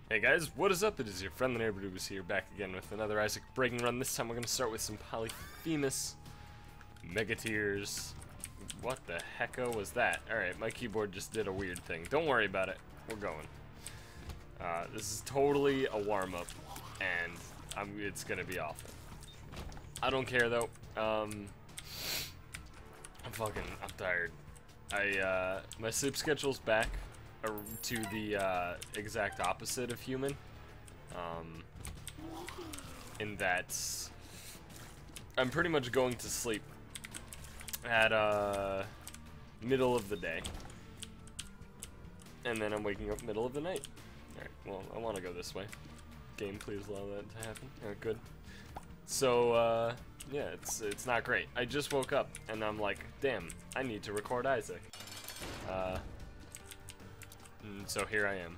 Hey guys, what is up? It is your friend the neighbor who's here, back again with another Isaac breaking run. This time we're going to start with some Polyphemus Mega Tiers. What the hecko was that? Alright, my keyboard just did a weird thing. Don't worry about it. We're going. This is totally a warm-up, and it's going to be awful. I don't care though. I'm tired. My sleep schedule's back to the exact opposite of human, in that I'm pretty much going to sleep at middle of the day, and then I'm waking up middle of the night. Alright, well, I want to go this way. Game, please allow that to happen. Good. So, yeah, it's not great. I just woke up, and I'm like, damn, I need to record Isaac. So here I am.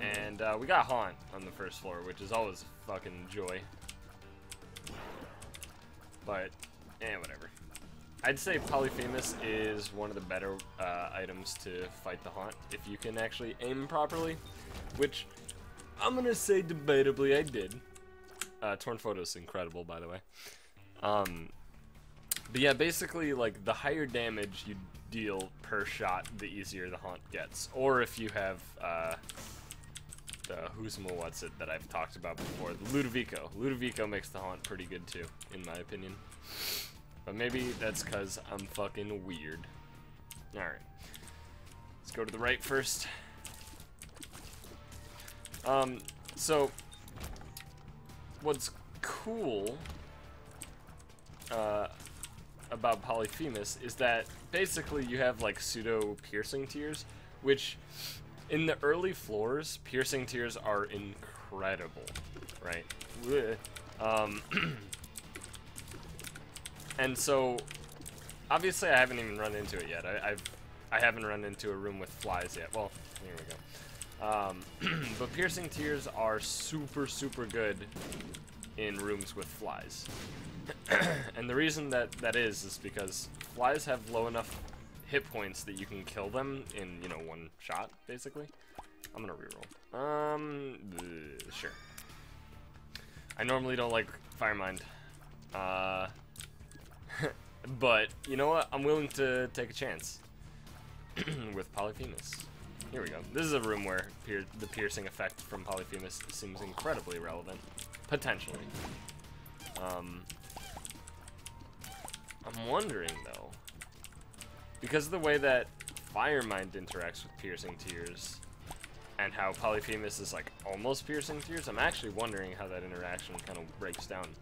And we got Haunt on the first floor, which is always a fucking joy. But, whatever. I'd say Polyphemus is one of the better items to fight the Haunt if you can actually aim properly, which I'm gonna say debatably I did. Torn Photo's incredible, by the way. But yeah, basically, like, the higher damage you deal per shot, the easier the Haunt gets. Or if you have, the what's-it that I've talked about before, the Ludovico. Ludovico makes the Haunt pretty good, too, in my opinion. But maybe that's because I'm fucking weird. Alright. Let's go to the right first. So, what's cool about Polyphemus is that basically you have like pseudo piercing tiers, which in the early floors, piercing tiers are incredible, right? And so obviously I haven't even run into it yet. I haven't run into a room with flies yet. Well, here we go. But piercing tiers are super good in rooms with flies. And the reason that is because flies have low enough hit points that you can kill them in, you know, one shot, basically. I'm gonna reroll. Sure. I normally don't like Firemind. But, you know what? I'm willing to take a chance with Polyphemus. Here we go. This is a room where the piercing effect from Polyphemus seems incredibly relevant. Potentially. I'm wondering, though, because of the way that Firemind interacts with piercing tiers, and how Polyphemus is, like, almost piercing tiers, I'm actually wondering how that interaction kind of breaks down.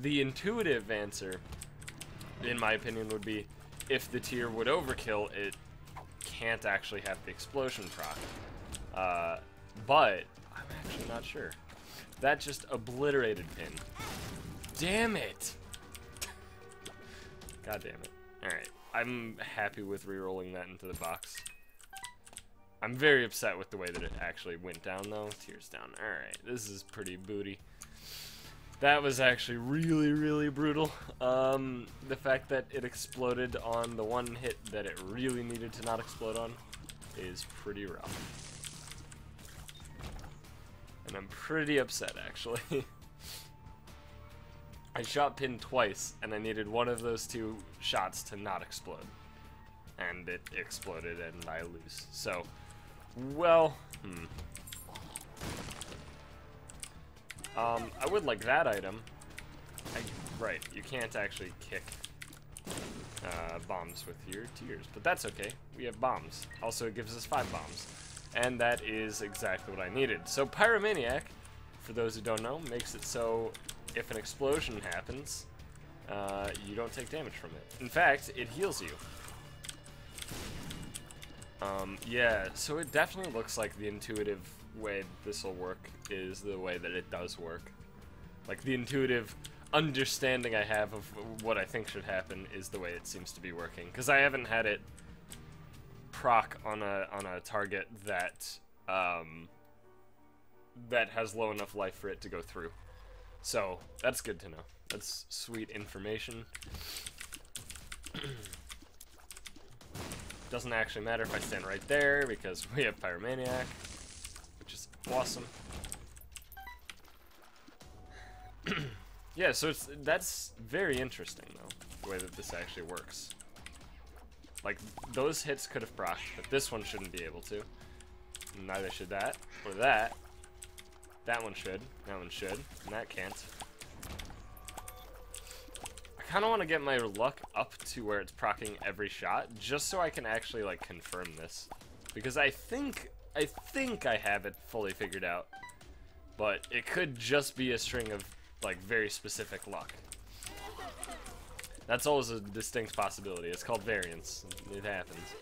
The intuitive answer, in my opinion, would be if the tier would overkill, it can't actually have the explosion proc. But I'm actually not sure. That just obliterated Pin. Damn it! God damn it. Alright, I'm happy with re-rolling that into the box. I'm very upset with the way that it actually went down, though. Tears down. Alright, this is pretty booty. That was actually really brutal. The fact that it exploded on the one hit that it really needed to not explode on is pretty rough. And I'm pretty upset, actually. I shot Pin twice, and I needed one of those two shots to not explode. And it exploded, and I lose. So, well, I would like that item. Right, you can't actually kick bombs with your tiers, but that's okay. We have bombs. Also, it gives us 5 bombs. And that is exactly what I needed. So, Pyromaniac, for those who don't know, makes it so if an explosion happens, you don't take damage from it. In fact, it heals you. Yeah, so it definitely looks like the intuitive way this will work is the way that it does work. Like, the intuitive understanding I have of what I think should happen is the way it seems to be working. Because I haven't had it proc on a target that that has low enough life for it to go through. So, that's good to know. That's sweet information. Doesn't actually matter if I stand right there because we have Pyromaniac, which is awesome. Yeah, so that's very interesting though, the way that this actually works. Like, those hits could have procced, but this one shouldn't be able to. Neither should that, or that. That one should, and that can't. I kind of want to get my luck up to where it's proccing every shot, just so I can actually, like, confirm this. Because I think I have it fully figured out. But it could just be a string of, like, very specific luck. That's always a distinct possibility. It's called variance. It happens.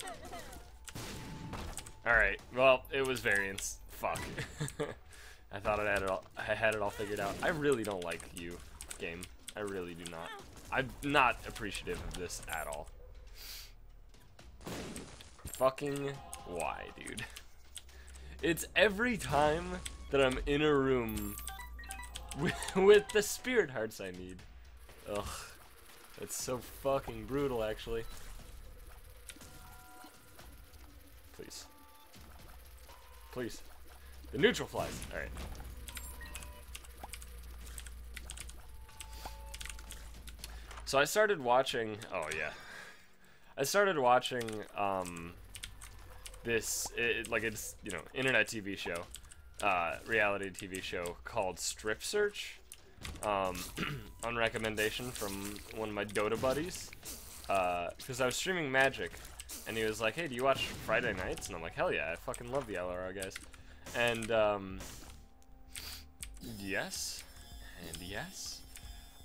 Alright, well, it was variance. Fuck. I thought I had it all figured out. I really don't like you, game. I really do not. I'm not appreciative of this at all. Fucking why, dude? It's every time that I'm in a room with the spirit hearts I need. Ugh. It's so fucking brutal, actually. Please. Please. The neutral flies. Alright. So I started watching... Oh, yeah. I started watching, this... it's, you know, internet TV show. Reality TV show called Strip Search. On recommendation from one of my Dota buddies, because I was streaming Magic, and he was like, hey, do you watch Friday nights? And I'm like, hell yeah, I fucking love the LRR guys. And, yes, and yes.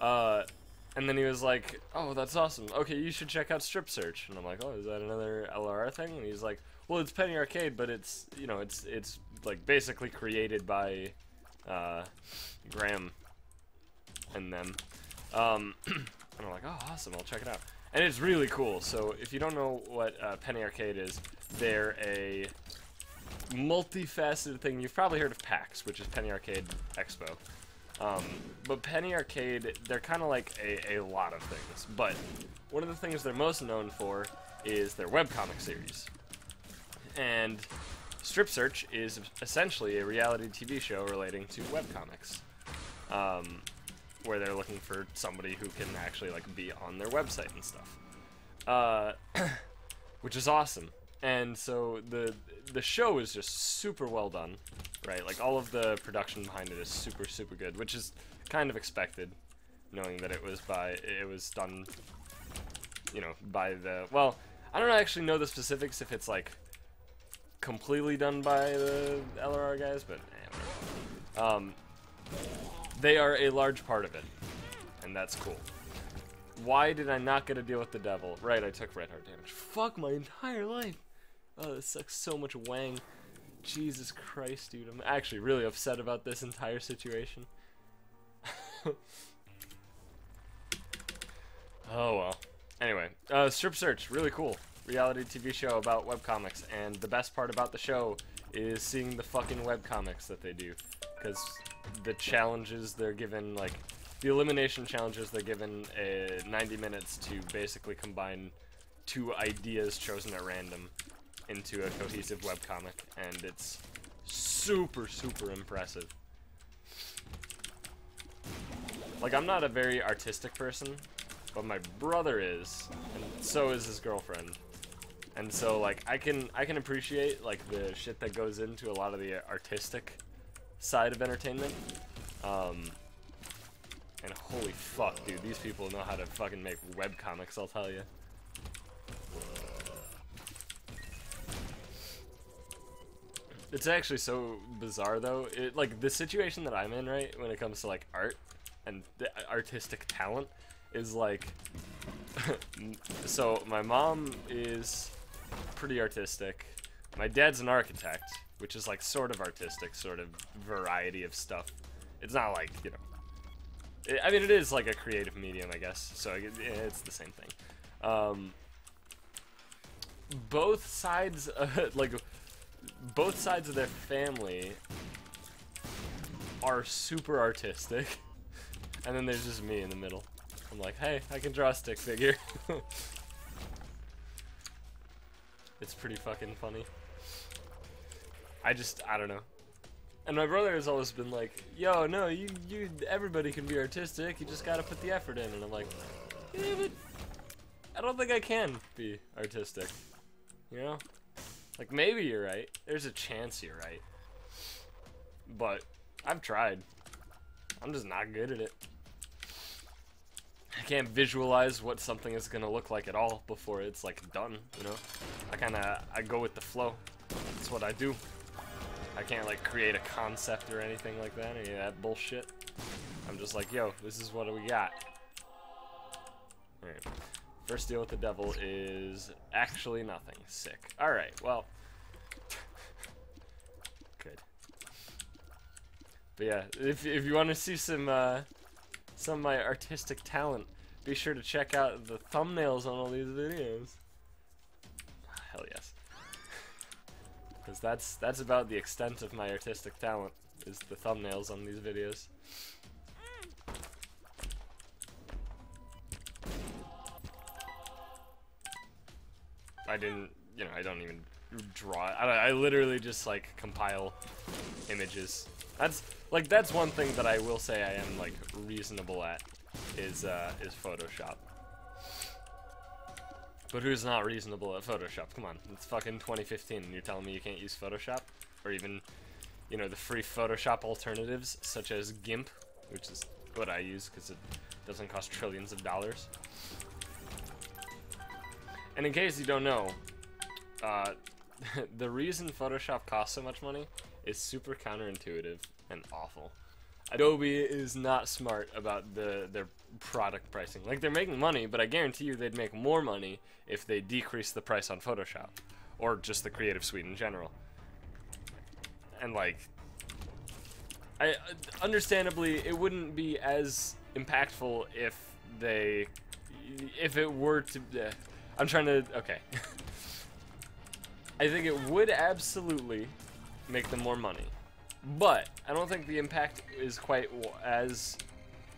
And then he was like, oh, that's awesome, okay, you should check out Strip Search. And I'm like, oh, is that another LRR thing? And he's like, well, it's Penny Arcade, but it's, you know, it's like, basically created by, Graham and them. And I'm like, oh, awesome, I'll check it out. And it's really cool. So if you don't know what Penny Arcade is, they're a multifaceted thing. You've probably heard of PAX, which is Penny Arcade Expo. But Penny Arcade, they're kind of like a lot of things. But one of the things they're most known for is their webcomic series. And Strip Search is essentially a reality TV show relating to webcomics. Where they're looking for somebody who can actually, like, be on their website and stuff. Which is awesome. And so the show is just super well done, right? Like, all of the production behind it is super, super good, which is kind of expected, knowing that it was done, you know, by the, well, I don't actually know the specifics if it's, like, completely done by the LRR guys, but, whatever. They are a large part of it, and that's cool. Why did I not get to deal with the devil? Right, I took red heart damage. Fuck my entire life. Oh, this sucks so much wang. Jesus Christ, dude. I'm actually really upset about this entire situation. Oh, well. Anyway, Strip Search, really cool. Reality TV show about webcomics, and the best part about the show is seeing the fucking webcomics that they do. Because the challenges they're given, like, the elimination challenges they're given 90 minutes to basically combine 2 ideas chosen at random into a cohesive webcomic, and it's super, super impressive. Like, I'm not a very artistic person, but my brother is, and so is his girlfriend. And so, like, I can appreciate, like, the shit that goes into a lot of the artistic side of entertainment. And holy fuck, dude, these people know how to fucking make webcomics, I'll tell you. It's actually so bizarre, though. Like, the situation that I'm in, right, when it comes to, like, art and the artistic talent is, like... So, my mom is pretty artistic. My dad's an architect, which is, like, sort of artistic, sort of variety of stuff. It's not like, you know... I mean, it is, like, a creative medium, I guess, so it's the same thing. Both sides, like, both sides of their family are super artistic, and then there's just me in the middle. I'm like, hey, I can draw a stick figure. It's pretty fucking funny. I don't know. And my brother has always been like, yo, no, everybody can be artistic, you just gotta put the effort in. And I'm like, yeah, but I don't think I can be artistic. You know? Like, maybe you're right. There's a chance you're right. But I've tried. I'm just not good at it. I can't visualize what something is gonna look like at all before it's like done, you know? I go with the flow. That's what I do. I can't like create a concept or anything like that, any of that bullshit. I'm just like, yo, this is what we got. Alright. First deal with the devil is actually nothing. Sick. Alright, well. Good. But yeah, if you want to see some of my artistic talent, be sure to check out the thumbnails on all these videos. Hell yes. Because that's about the extent of my artistic talent, is the thumbnails on these videos. I don't even draw it. I literally just like compile images. That's one thing that I will say I am like reasonable at is Photoshop. But who's not reasonable at Photoshop? Come on, it's fucking 2015 and you're telling me you can't use Photoshop? Or even, you know, the free Photoshop alternatives such as GIMP, which is what I use because it doesn't cost trillions of dollars. And in case you don't know, the reason Photoshop costs so much money is super counterintuitive and awful. Adobe is not smart about their product pricing. Like, they're making money, but I guarantee you they'd make more money if they decrease the price on Photoshop. Or just the Creative Suite in general. And, like, understandably, it wouldn't be as impactful if it were to... I'm trying to... Okay. I think it would absolutely make them more money. But I don't think the impact is quite as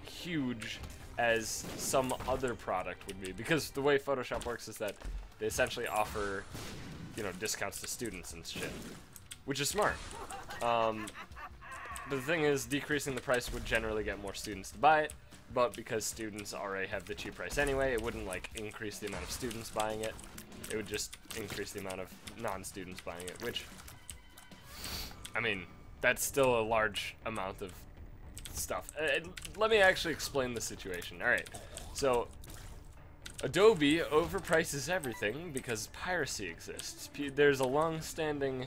huge as some other product would be. Because the way Photoshop works is that they essentially offer, you know, discounts to students and shit. Which is smart. But the thing is, decreasing the price would generally get more students to buy it. But because students already have the cheap price anyway, it wouldn't, like, increase the amount of students buying it. It would just increase the amount of non-students buying it, which, I mean, that's still a large amount of stuff. Let me actually explain the situation. Alright, so Adobe overprices everything because piracy exists. There's a long-standing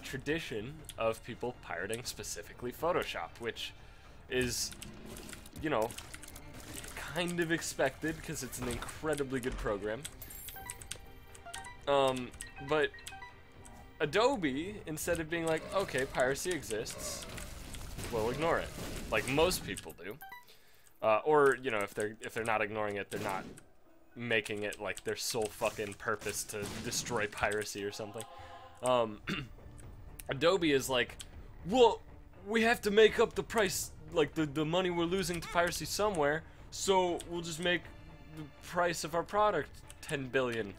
tradition of people pirating specifically Photoshop, which is, you know, kind of expected because it's an incredibly good program. But Adobe, instead of being like, okay, piracy exists, will ignore it, like most people do. Or, you know, if they're not ignoring it, they're not making it like their sole fucking purpose to destroy piracy or something. Adobe is like, well, we have to make up the price, like the money we're losing to piracy somewhere, so we'll just make the price of our product 10 billion.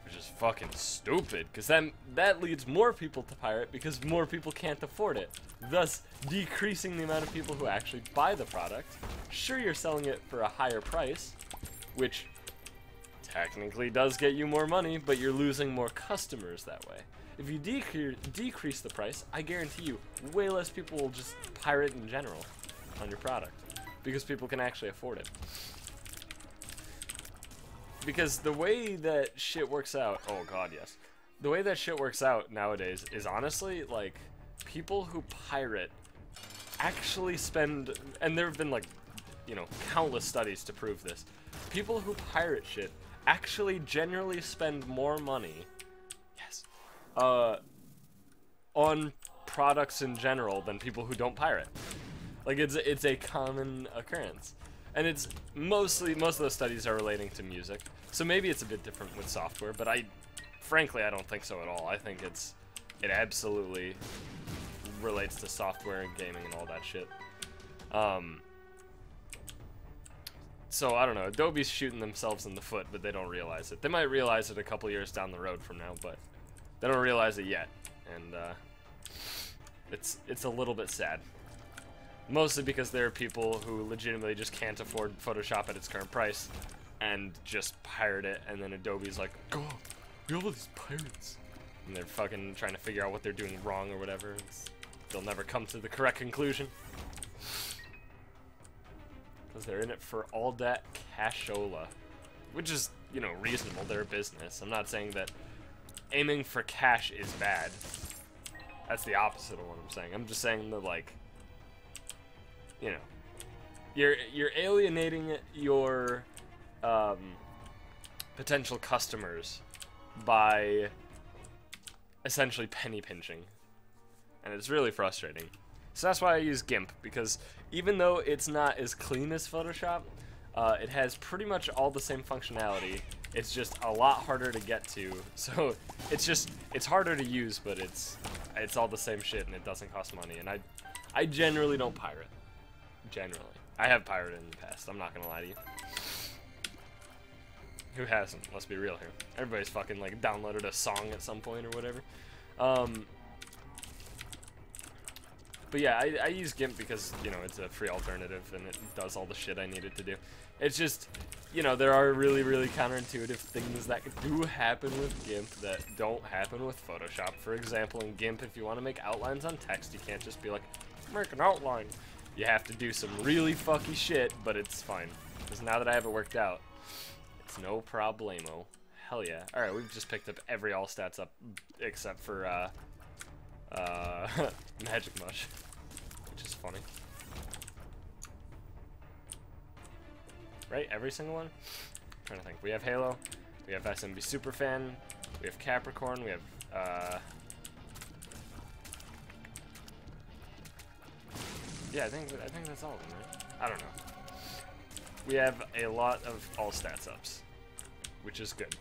Which is fucking stupid, because then that leads more people to pirate because more people can't afford it, thus decreasing the amount of people who actually buy the product. Sure, you're selling it for a higher price, which technically does get you more money, but you're losing more customers that way. If you decrease the price, I guarantee you way less people will just pirate in general on your product, because people can actually afford it. Because the way that shit works out, oh god, yes. The way that shit works out nowadays is honestly, like, people who pirate actually spend, and there have been, like, you know, countless studies to prove this. People who pirate shit actually generally spend more money, yes, on products in general than people who don't pirate. Like, it's a common occurrence. And it's most of those studies are relating to music. So maybe it's a bit different with software, but frankly, I don't think so at all. I think it absolutely relates to software and gaming and all that shit. So, I don't know, Adobe's shooting themselves in the foot, but they don't realize it. They might realize it a couple years down the road from now, but they don't realize it yet. And, it's a little bit sad. Mostly because there are people who legitimately just can't afford Photoshop at its current price and just pirate it, and then Adobe's like, "God, we have all these pirates." And they're fucking trying to figure out what they're doing wrong or whatever. They'll never come to the correct conclusion. Because they're in it for all that cashola. Which is, you know, reasonable. They're a business. I'm not saying that aiming for cash is bad. That's the opposite of what I'm saying. I'm just saying that, like, you know, you're alienating your potential customers by essentially penny pinching. And it's really frustrating. So that's why I use GIMP, because even though it's not as clean as Photoshop, it has pretty much all the same functionality. It's just a lot harder to get to. So it's harder to use, but it's all the same shit, and it doesn't cost money. And I generally don't pirate. Generally. I have pirated in the past, I'm not gonna lie to you. Who hasn't? Let's be real here. Everybody's fucking like downloaded a song at some point or whatever. But yeah, I use GIMP because, you know, it's a free alternative and it does all the shit I need it to do. It's just, you know, there are really, really counterintuitive things that do happen with GIMP that don't happen with Photoshop. For example, in GIMP, if you want to make outlines on text, you can't just be like, make an outline. You have to do some really fucky shit, but it's fine. Because now that I have it worked out, it's no problemo. Hell yeah. Alright, we've just picked up every all stats up except for, Magic Mush, which is funny. Right? Every single one? I'm trying to think. We have Halo, we have SMB Superfan, we have Capricorn, we have, yeah, I think that's all of them, right? I don't know. We have a lot of all stats ups, which is good.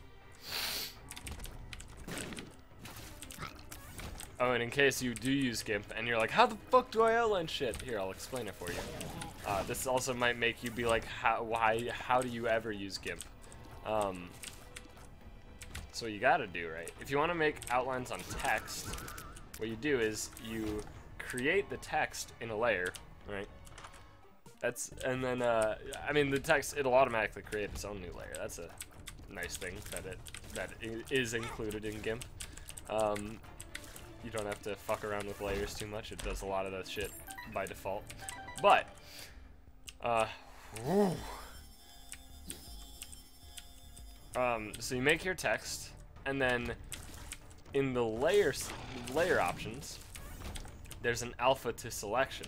Oh, and in case you do use GIMP and you're like, how the fuck do I outline shit? Here, I'll explain it for you. This also might make you be like, how do you ever use GIMP? So what you gotta do, right? If you want to make outlines on text, what you do is you create the text in a layer, right? And then, I mean, the text, it'll automatically create its own new layer. That's a nice thing that is included in GIMP. You don't have to fuck around with layers too much. It does a lot of that shit by default. But, so you make your text, and then in the layer options, there's an alpha to selection.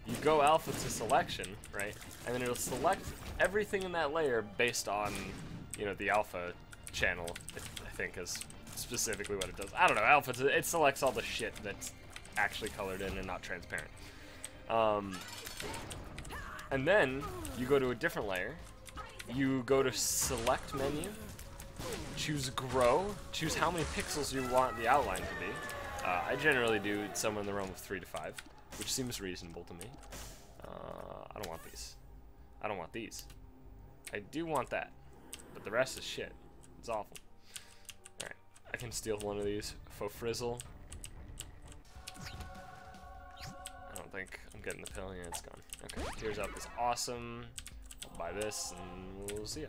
You go alpha to selection, right? And then it'll select everything in that layer based on, you know, the alpha channel, I think is specifically what it does. I don't know, alpha, it selects all the shit that's actually colored in and not transparent. And then you go to a different layer, you go to select menu, choose grow, choose how many pixels you want the outline to be. I generally do somewhere in the realm of 3 to 5, which seems reasonable to me. I don't want these. I don't want these. I do want that, but the rest is shit. It's awful. Alright, I can steal one of these. Faux frizzle. I don't think I'm getting the pill. Yeah, it's gone. Okay, tears up is awesome. I'll buy this and we'll see ya.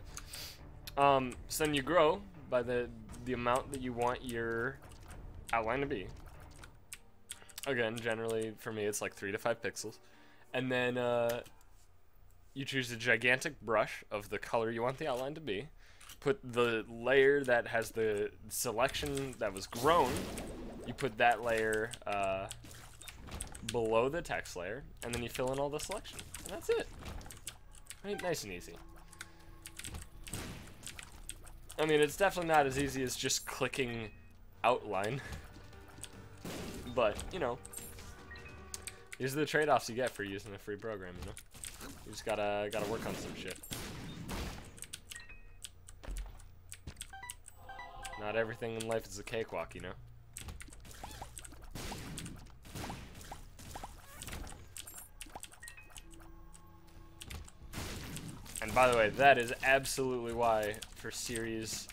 So then you grow by the amount that you want your outline to be. Again, generally for me it's like 3 to 5 pixels. And then you choose a gigantic brush of the color you want the outline to be. Put the layer that has the selection that was grown, you put that layer below the text layer, and then you fill in all the selection. And that's it. Right? Nice and easy. I mean, it's definitely not as easy as just clicking outline. But, you know, these are the trade-offs you get for using a free program, you know? You just gotta work on some shit. Not everything in life is a cakewalk, you know? And By the way, that is absolutely why for a series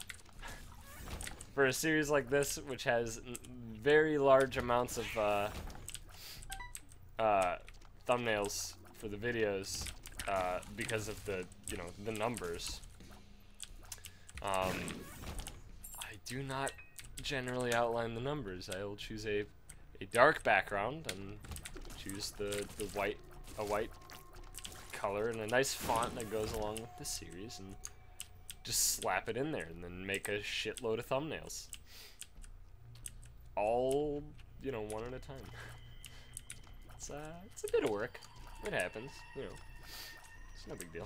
like this, which has very large amounts of thumbnails for the videos, because of the, you know, the numbers. I do not generally outline the numbers. I will choose a dark background and choose a white color and a nice font that goes along with the series, and just slap it in there, and then make a shitload of thumbnails. All, you know, one at a time. It's a bit of work. It happens, you know. It's no big deal.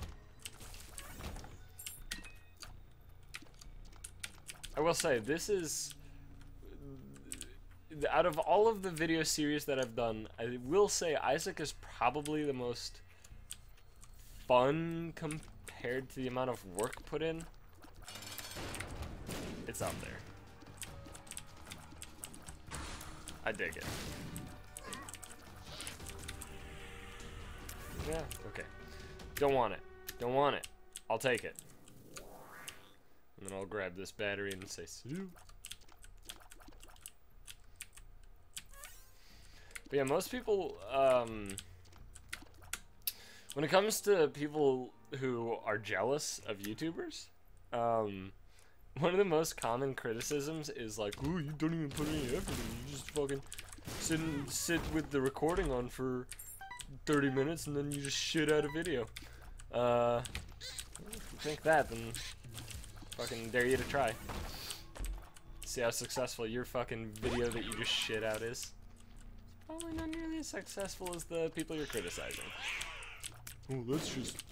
I will say, this is, out of all of the video series that I've done, I will say Isaac is probably the most fun compared to the amount of work put in. It's up there. I dig it. Yeah, okay. Don't want it. Don't want it. I'll take it. And then I'll grab this battery and say, see you. But yeah, most people, when it comes to people who are jealous of YouTubers, one of the most common criticisms is like, "Ooh, you don't even put any effort in. You just fucking sit with the recording on for 30 minutes and then you just shit out a video." If you think that, then fucking dare you to try. See how successful your fucking video that you just shit out is. Probably not nearly as successful as the people you're criticizing. Oh, that's just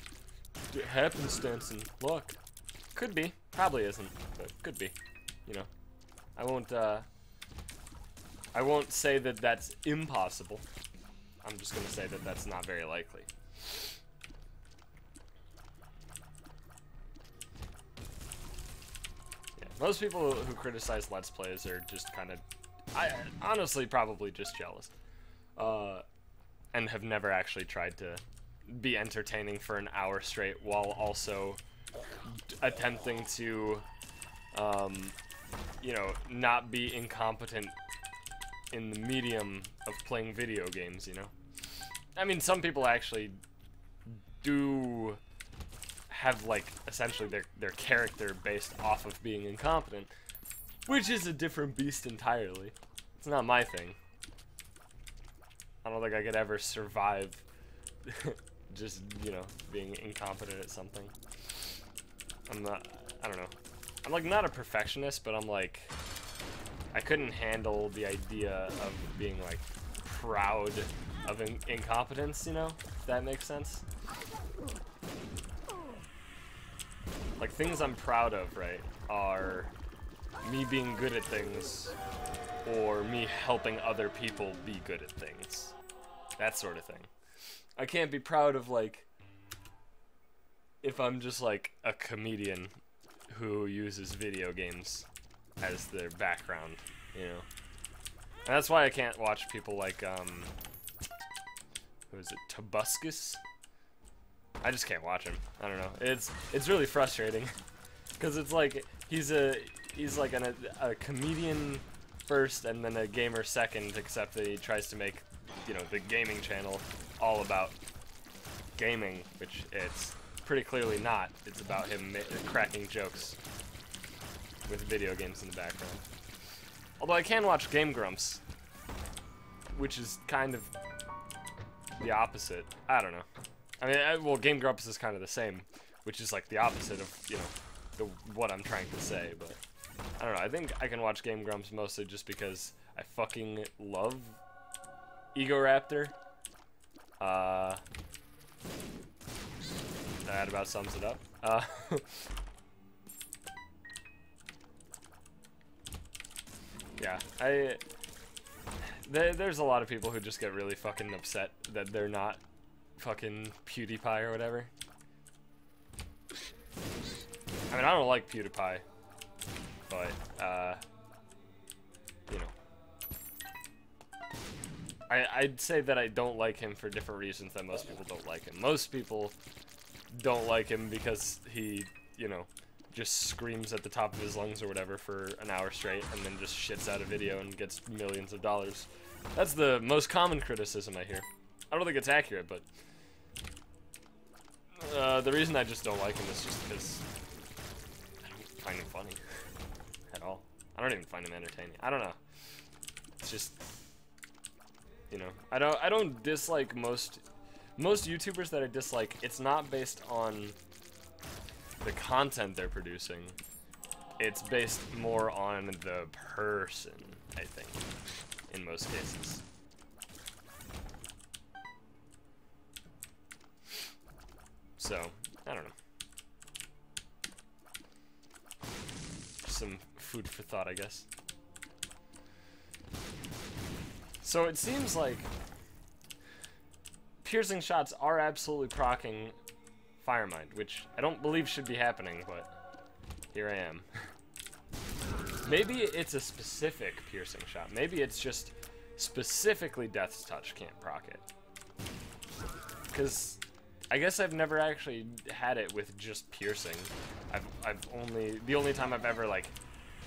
happenstance and luck. Could be. Probably isn't, but could be. You know, I won't say that that's impossible. I'm just gonna say that that's not very likely. Yeah, most people who criticize Let's Plays are just kind of, honestly, probably just jealous, and have never actually tried to be entertaining for an hour straight while also attempting to, you know, not be incompetent in the medium of playing video games, you know? I mean, some people actually do have, like, essentially their character based off of being incompetent, which is a different beast entirely. It's not my thing. I don't think I could ever survive just, you know, being incompetent at something. I'm not, I don't know. I'm, like, not a perfectionist, but I'm, like, I couldn't handle the idea of being, like, proud of incompetence, you know? If that makes sense. Like, things I'm proud of, right, are me being good at things, or me helping other people be good at things. That sort of thing. I can't be proud of, like, if I'm just, like, a comedian who uses video games as their background, you know? And that's why I can't watch people like, who is it, Tobuscus? I just can't watch him. I don't know. It's really frustrating, because it's like, he's like a comedian first and then a gamer second, except that he tries to make, you know, the gaming channel all about gaming, which it's pretty clearly not. It's about him cracking jokes with video games in the background. Although I can watch Game Grumps, which is kind of the opposite. I don't know. I mean, well, Game Grumps is kind of the same, which is like the opposite of, you know, what I'm trying to say, but I don't know. I think I can watch Game Grumps mostly just because I fucking love Egoraptor. That about sums it up. Yeah, there's a lot of people who just get really fucking upset that they're not fucking PewDiePie or whatever. I mean, I don't like PewDiePie, but, you know. I'd say that I don't like him for different reasons that most people don't like him. Most people don't like him because he, you know, just screams at the top of his lungs or whatever for an hour straight and then just shits out a video and gets millions of dollars. That's the most common criticism I hear. I don't think it's accurate, but the reason I just don't like him is just because I don't find him funny at all. I don't even find him entertaining. I don't know. It's just, you know, I don't dislike most YouTubers that I dislike. It's not based on the content they're producing. It's based more on the person, I think, in most cases. So, I don't know. Some food for thought, I guess. So it seems like piercing shots are absolutely proccing Firemind, which I don't believe should be happening, but here I am. Maybe it's a specific piercing shot. Maybe it's just specifically Death's Touch can't proc it. Because I guess I've never actually had it with just piercing. The only time I've ever like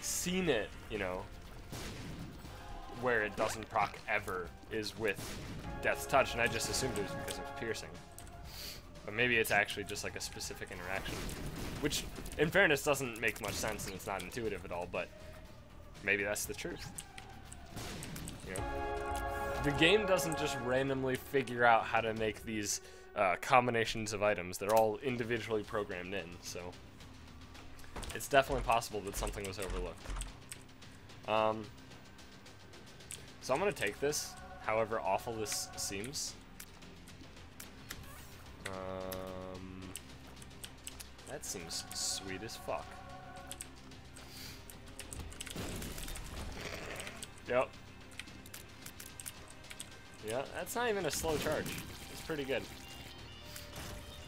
seen it, you know, where it doesn't proc ever is with Death's Touch, and I just assumed it was because it was piercing. But maybe it's actually just like a specific interaction, which in fairness doesn't make much sense and it's not intuitive at all, but maybe that's the truth. You know? The game doesn't just randomly figure out how to make these combinations of items. They're all individually programmed in, so it's definitely possible that something was overlooked. So I'm gonna take this, however awful this seems. That seems sweet as fuck. Yep. Yeah, that's not even a slow charge. It's pretty good.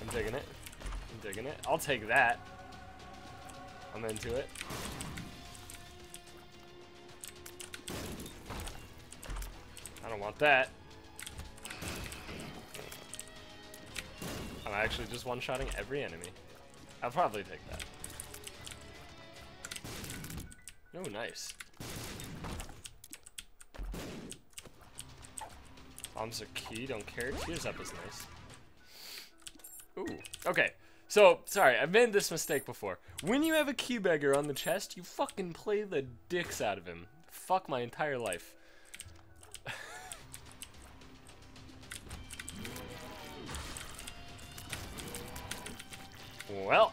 I'm digging it. I'm digging it. I'll take that. I'm into it. I don't want that. I'm actually just one-shotting every enemy. I'll probably take that. Oh, nice. Bombs are key, don't care. Tears up is nice. Ooh, okay. So, sorry, I've made this mistake before. When you have a keybagger on the chest, you fucking play the dicks out of him. Fuck my entire life. Well,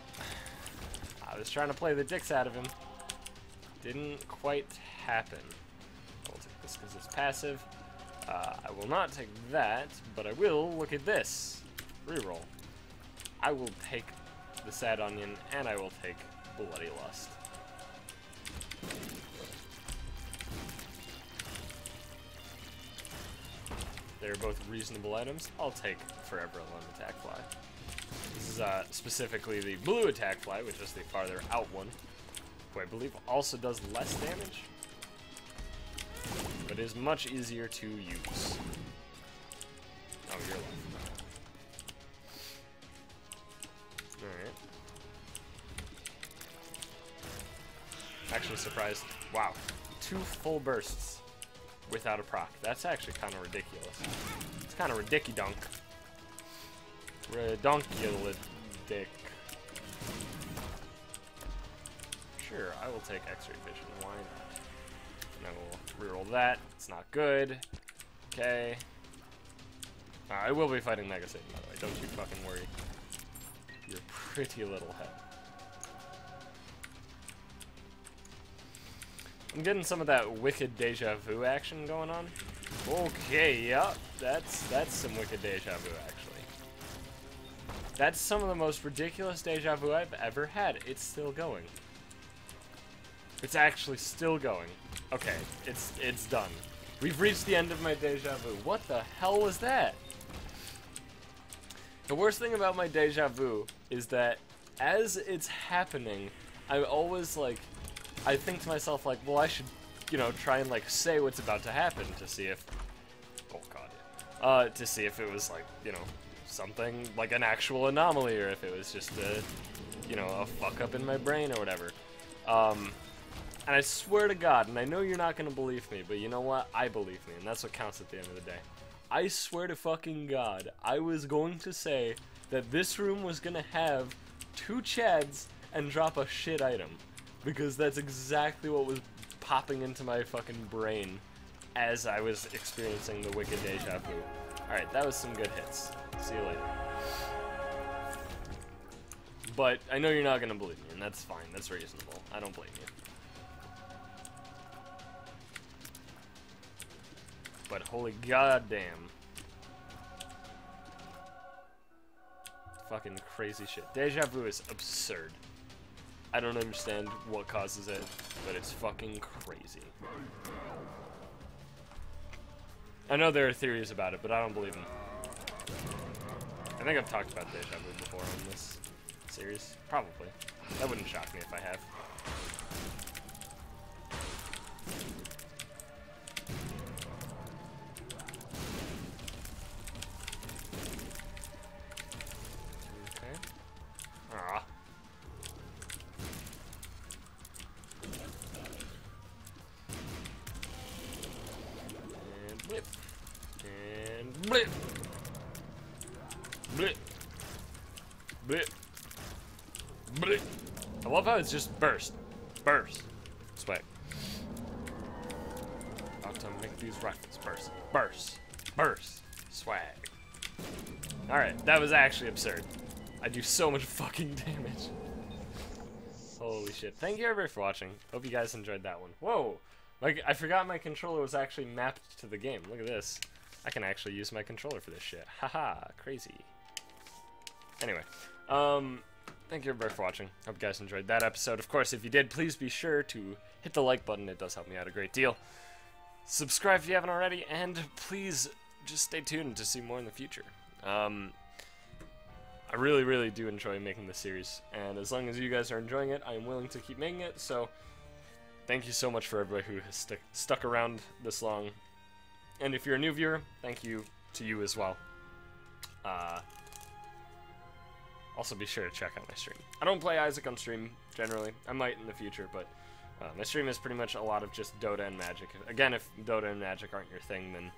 I was trying to play the dicks out of him. Didn't quite happen. I'll take this because it's passive. I will not take that, but I will look at this. Reroll. I will take the Sad Onion, and I will take Bloody Lust. They're both reasonable items. I'll take Forever Alone Attack Fly. This is specifically the blue attack fly, which is the farther out one, who I believe also does less damage, but is much easier to use. Oh, you're left. Alright. Actually surprised. Wow. 2 full bursts without a proc. That's actually kind of ridiculous. It's kind of ridiculous. Redonkulid dick. Sure, I will take X-ray vision. Why not? And I will reroll that. It's not good. Okay. I will be fighting Mega Satan, by the way. Don't you fucking worry. Your pretty little head. I'm getting some of that wicked deja vu action going on. Okay, yep. That's some wicked deja vu actually. That's some of the most ridiculous deja vu I've ever had. It's still going. It's actually still going. Okay, it's done. We've reached the end of my deja vu. What the hell was that? The worst thing about my deja vu is that as it's happening, I'm always like, I think to myself like, well, I should, you know, try and like say what's about to happen to see if, oh god, to see if it was like, you know, something like an actual anomaly, or if it was just a, you know, a fuck up in my brain or whatever. And I swear to God, and I know you're not gonna believe me, but you know what? I believe me, and that's what counts at the end of the day. I swear to fucking God, I was going to say that this room was gonna have 2 Chads and drop a shit item, because that's exactly what was popping into my fucking brain as I was experiencing the wicked deja vu. Alright, that was some good hits. See you later. But I know you're not gonna believe me, and that's fine. That's reasonable. I don't blame you. But holy goddamn. Fucking crazy shit. Deja vu is absurd. I don't understand what causes it, but it's fucking crazy. I know there are theories about it, but I don't believe them. I think I've talked about deja vu before on this series. Probably. That wouldn't shock me if I have. Blip. Blip. Blip. Blip. I love how it's just burst. Burst. Swag. About to make these rifles burst. Burst. Burst. Swag. Alright, that was actually absurd. I do so much fucking damage. Holy shit. Thank you everybody for watching. Hope you guys enjoyed that one. Whoa! Like, I forgot my controller was actually mapped to the game. Look at this. I can actually use my controller for this shit. Haha, crazy. Anyway, thank you everybody for watching. Hope you guys enjoyed that episode. Of course, if you did, please be sure to hit the like button. It does help me out a great deal. Subscribe if you haven't already, and please just stay tuned to see more in the future. I really, really do enjoy making this series, and as long as you guys are enjoying it, I am willing to keep making it, so thank you so much for everybody who has stuck around this long. And if you're a new viewer, thank you to you as well. Also be sure to check out my stream. I don't play Isaac on stream, generally. I might in the future, but my stream is pretty much a lot of just Dota and Magic. Again, if Dota and Magic aren't your thing, then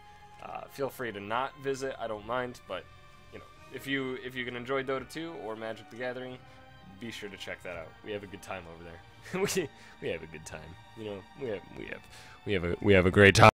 feel free to not visit. I don't mind, but you know, if you can enjoy Dota 2 or Magic the Gathering, be sure to check that out. We have a good time over there. we have a good time. You know, we have a great time.